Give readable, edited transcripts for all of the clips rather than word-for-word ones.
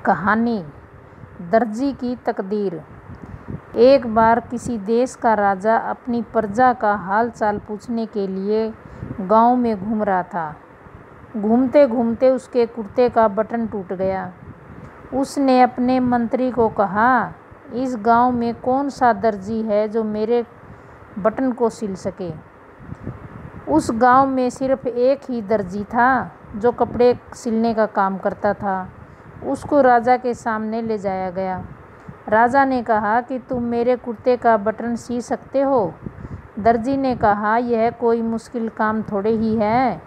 कहानी दर्जी की तकदीर। एक बार किसी देश का राजा अपनी प्रजा का हाल चाल पूछने के लिए गांव में घूम रहा था। घूमते घूमते उसके कुर्ते का बटन टूट गया। उसने अपने मंत्री को कहा, इस गांव में कौन सा दर्जी है जो मेरे बटन को सिल सके। उस गांव में सिर्फ एक ही दर्जी था जो कपड़े सिलने का काम करता था। उसको राजा के सामने ले जाया गया। राजा ने कहा कि तुम मेरे कुर्ते का बटन सी सकते हो। दर्जी ने कहा, यह कोई मुश्किल काम थोड़े ही है।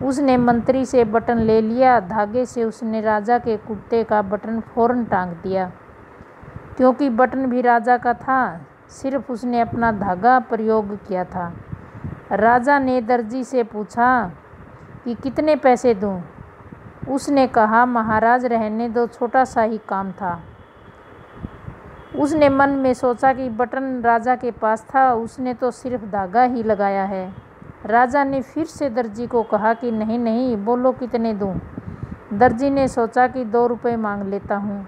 उसने मंत्री से बटन ले लिया। धागे से उसने राजा के कुर्ते का बटन फौरन टांग दिया। क्योंकि बटन भी राजा का था, सिर्फ उसने अपना धागा प्रयोग किया था। राजा ने दर्जी से पूछा कि कितने पैसे दूं। उसने कहा, महाराज रहने दो, छोटा सा ही काम था। उसने मन में सोचा कि बटन राजा के पास था, उसने तो सिर्फ धागा ही लगाया है। राजा ने फिर से दर्जी को कहा कि नहीं नहीं, बोलो कितने दूं। दर्जी ने सोचा कि 2 रुपये मांग लेता हूँ।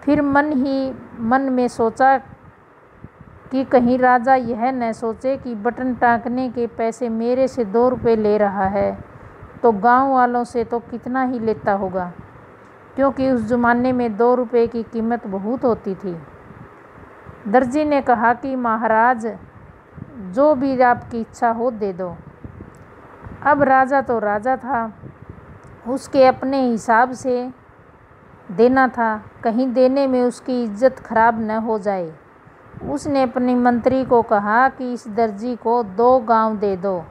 फिर मन में सोचा कि कहीं राजा यह न सोचे कि बटन टाँकने के पैसे मेरे से 2 रुपये ले रहा है, तो गांव वालों से तो कितना ही लेता होगा, क्योंकि उस ज़माने में 2 रुपये की कीमत बहुत होती थी। दर्जी ने कहा कि महाराज, जो भी आपकी इच्छा हो दे दो। अब राजा तो राजा था, उसके अपने हिसाब से देना था, कहीं देने में उसकी इज्जत खराब न हो जाए। उसने अपने मंत्री को कहा कि इस दर्जी को 2 गांव दे दो,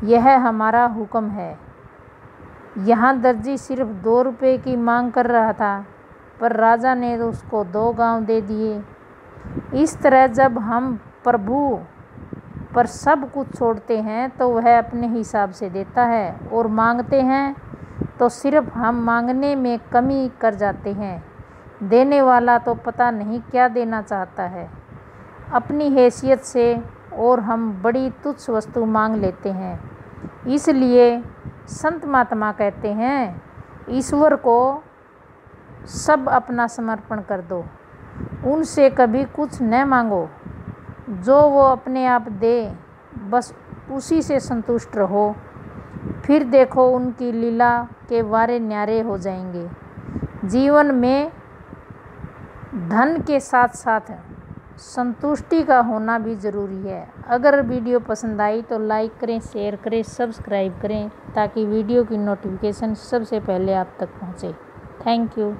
यह हमारा हुक्म है। यहाँ दर्जी सिर्फ 2 रुपये की मांग कर रहा था, पर राजा ने उसको 2 गांव दे दिए। इस तरह जब हम प्रभु पर सब कुछ छोड़ते हैं तो वह अपने हिसाब से देता है, और मांगते हैं तो सिर्फ हम मांगने में कमी कर जाते हैं। देने वाला तो पता नहीं क्या देना चाहता है अपनी हैसियत से, और हम बड़ी तुच्छ वस्तु मांग लेते हैं। इसलिए संत महात्मा कहते हैं, ईश्वर को सब अपना समर्पण कर दो, उनसे कभी कुछ न मांगो। जो वो अपने आप दे, बस उसी से संतुष्ट रहो। फिर देखो उनकी लीला के वारे न्यारे हो जाएंगे। जीवन में धन के साथ साथ संतुष्टि का होना भी ज़रूरी है। अगर वीडियो पसंद आई तो लाइक करें, शेयर करें, सब्सक्राइब करें, ताकि वीडियो की नोटिफिकेशन सबसे पहले आप तक पहुंचे। Thank you.